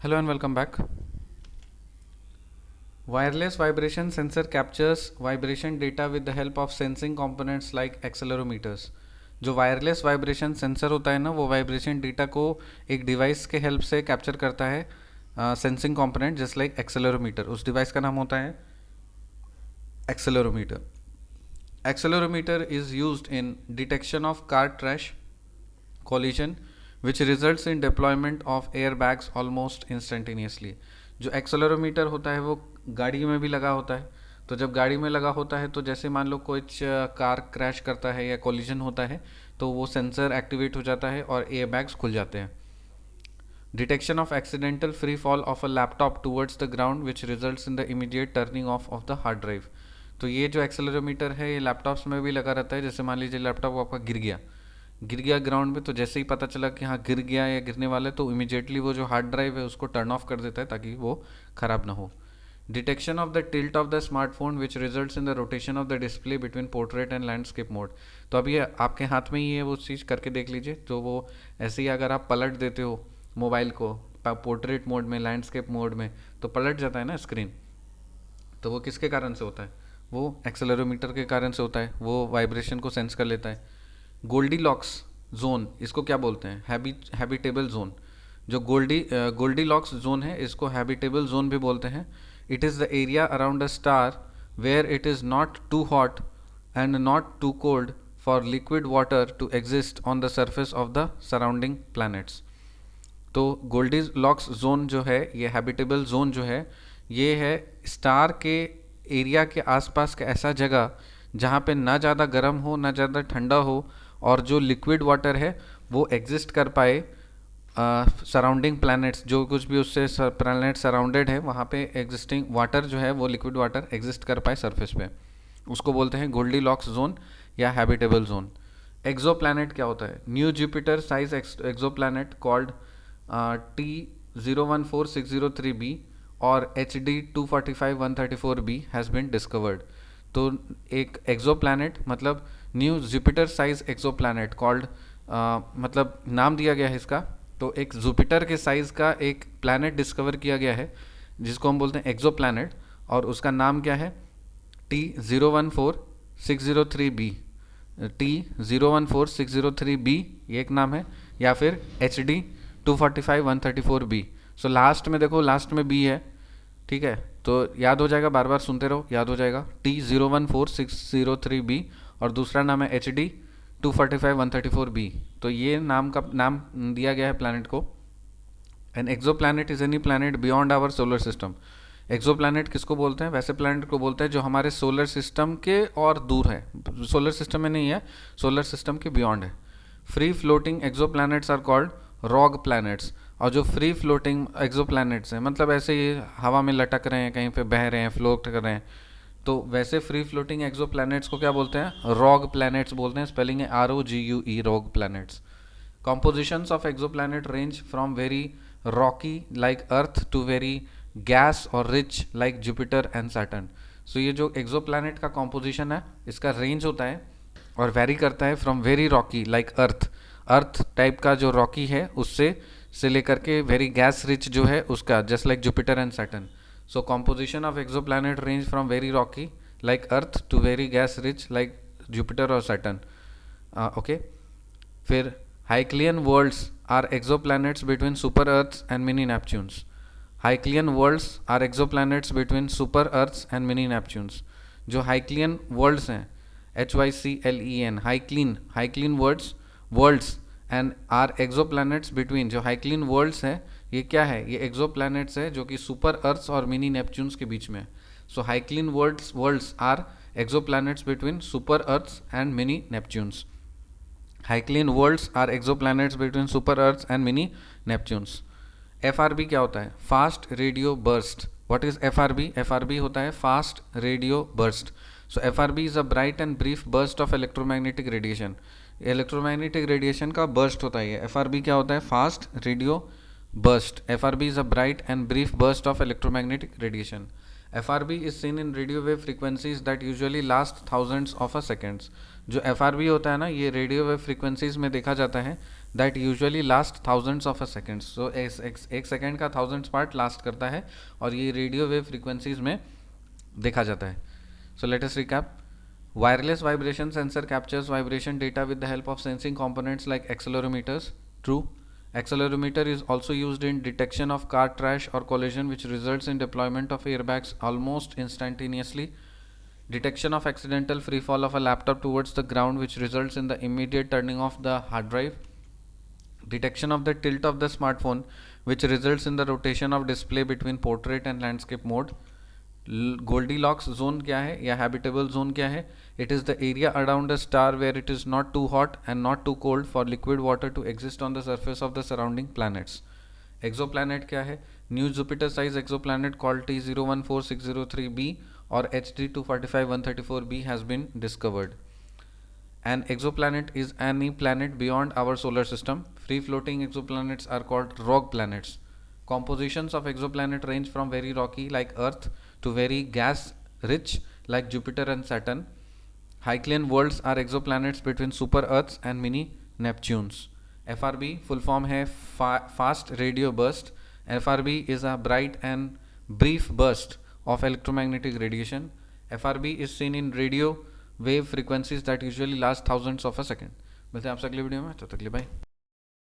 Hello and welcome back. Wireless vibration sensor captures vibration data with the help of sensing components like accelerometers. जो wireless vibration sensor होता है ना, वो vibration data को एक device के हेल्प से कैप्चर करता है, sensing component just like accelerometer. उस डिवाइस का नाम होता है accelerometer. Accelerometer is used in detection of car crash, collision, which results in deployment of airbags almost instantaneously. जो एक्सेलरोमीटर होता है वो गाड़ी में भी लगा होता है. तो जब गाड़ी में लगा होता है तो जैसे मान लो कुछ कार क्रैश करता है या कोलिजन होता है तो वो सेंसर एक्टिवेट हो जाता है और एयरबैग्स खुल जाते हैं. Detection of accidental free fall of a laptop towards the ground which results in the immediate turning of the hard drive. तो ये जो एक्सेलरोमीटर है ये लैपटॉप्स में भी लगा रहता है. जैसे मान लीजिए लैपटॉप आपका गिर गया ग्राउंड में, तो जैसे ही पता चला कि हाँ गिर गया या गिरने वाला है तो इमीडिएटली वो जो हार्ड ड्राइव है उसको टर्न ऑफ कर देता है ताकि वो ख़राब ना हो. Detection of the tilt of the smartphone which results in the rotation of the display between portrait and landscape mode. तो अभी आपके हाथ में ही है, वो चीज़ करके देख लीजिए. तो वो ऐसे ही अगर आप पलट देते हो मोबाइल को पोर्ट्रेट मोड में, लैंडस्केप मोड में, तो पलट जाता है ना स्क्रीन. तो वो किसके कारण से होता है? वो एक्सेलरोमीटर के कारण से होता है. वो वाइब्रेशन को सेंस कर लेता है. गोल्डी लॉक्स जोन, इसको क्या बोलते हैं? Habitable zone. जो गोल्डी लॉक्स जोन है इसको हैबिटेबल जोन भी बोलते हैं. It is the area around a star where it is not too hot and not too cold for liquid water to exist on the surface of the surrounding planets. तो Goldy locks zone जो है, ये habitable zone जो है, ये है star के area के आसपास का ऐसा जगह जहाँ पे ना ज़्यादा गर्म हो ना ज़्यादा ठंडा हो और जो लिक्विड वाटर है वो एग्जिस्ट कर पाए. सराउंडिंग प्लैनेट्स, जो कुछ भी उससे प्लैनेट सराउंडेड है वहाँ पे एग्जिस्टिंग वाटर जो है वो लिक्विड वाटर एग्जिस्ट कर पाए सरफेस पे, उसको बोलते हैं गोल्डी लॉक्स जोन या हैबिटेबल जोन. एक्सो प्लैनेट क्या होता है? न्यू जुपिटर साइज एक्सो प्लैनेट कॉल्ड T014603b और HD245134b हैज़ बीन डिस्कवर्ड. तो एक एक्सो प्लैनेट मतलब न्यू जुपिटर साइज एक्सो प्लैनेट कॉल्ड, मतलब नाम दिया गया है इसका. तो एक जुपिटर के साइज़ का एक प्लैनेट डिस्कवर किया गया है जिसको हम बोलते हैं एक्सो प्लैनेट, और उसका नाम क्या है? T014603b. T014603b ये एक नाम है, या फिर HD245134b. सो लास्ट में देखो, लास्ट में बी है, ठीक है? तो याद हो जाएगा, बार बार सुनते रहो, याद हो जाएगा. T014603b और दूसरा नाम है HD245134b. तो ये नाम दिया गया है प्लैनेट को. An exoplanet is any planet beyond our solar system. Exoplanet किसको बोलते हैं? वैसे प्लैनेट को बोलते हैं जो हमारे सोलर सिस्टम के और दूर है, सोलर सिस्टम में नहीं है, सोलर सिस्टम के बियॉन्ड है. Free floating exoplanets are called rogue planets. और जो फ्री फ्लोटिंग एक्सो प्लैनेट्स हैं, मतलब ऐसे ही हवा में लटक रहे हैं, कहीं पे बह रहे हैं, फ्लोट कर रहे हैं, तो वैसे फ्री फ्लोटिंग एक्सो प्लैनेट्स को क्या बोलते हैं? रॉग प्लैनेट्स बोलते हैं. स्पेलिंग है ROGUE, rogue planets. Compositions of exoplanet range from very rocky like Earth to very gas or rich like Jupiter and Saturn. So ये जो exoplanet का composition है इसका range होता है और vary करता है from very rocky like Earth type का जो rocky है उससे लेकर के very gas rich जो है उसका just like Jupiter and Saturn. So composition of exoplanet range from very rocky like Earth to very gas rich like Jupiter or Saturn. Okay. फिर Hyclean worlds are exoplanets between super Earths and mini Neptunes. Hyclean worlds are exoplanets between super Earths and mini Neptunes. जो Hyclean worlds हैं, HYCLEN, Hyclean worlds and are exoplanets between, जो Hyclean worlds हैं ये क्या है? ये exoplanets है जो कि super Earths और mini Neptunes के बीच में है. So Hyclean worlds are exoplanets between super Earths and mini Neptunes. Hyclean worlds are exoplanets between super Earths and mini Neptunes. FRB क्या होता है? Fast radio burst. What is FRB? FRB होता है fast radio burst. So FRB is a bright and brief burst of electromagnetic radiation. Electromagnetic radiation का burst होता है ये. FRB क्या होता है? Fast radio burst. FRB is a bright and brief burst of electromagnetic radiation. FRB is seen in radio wave frequencies that usually last thousands of a seconds. जो FRB होता है ना, ये रेडियो वेव फ्रीक्वेंसीज में देखा जाता है that usually last thousands of a seconds. So एक सेकेंड का थाउजेंड्स पार्ट लास्ट करता है और ये रेडियो वेव फ्रीक्वेंसीज में देखा जाता है. So let us recap. Wireless vibration sensor captures vibration data with the help of sensing components like accelerometers. True. Accelerometer is also used in detection of car crash or collision, which results in deployment of airbags almost instantaneously. Detection of accidental free fall of a laptop towards the ground, which results in the immediate turning off the hard drive. Detection of the tilt of the smartphone, which results in the rotation of display between portrait and landscape mode. Goldilocks zone क्या है या habitable zone क्या है? It is the area around a star where it is not too hot and not too cold for liquid water to exist on the surface of the surrounding planets. Exoplanet क्या है? New Jupiter size exoplanet called T014603b or HD 245134b has been discovered. An exoplanet is any planet beyond our solar system. Free floating exoplanets are called rogue planets. Compositions of exoplanet range from very rocky like Earth to very gas rich like Jupiter and Saturn. Hyclean worlds are exoplanets between super Earths and mini Neptunes. FRB full form है fast radio burst. FRB is a bright and brief burst of electromagnetic radiation. FRB is seen in radio wave frequencies that usually last thousands of a second. मिलते हैं आपसे अगले video में, तब तक के लिए बाय.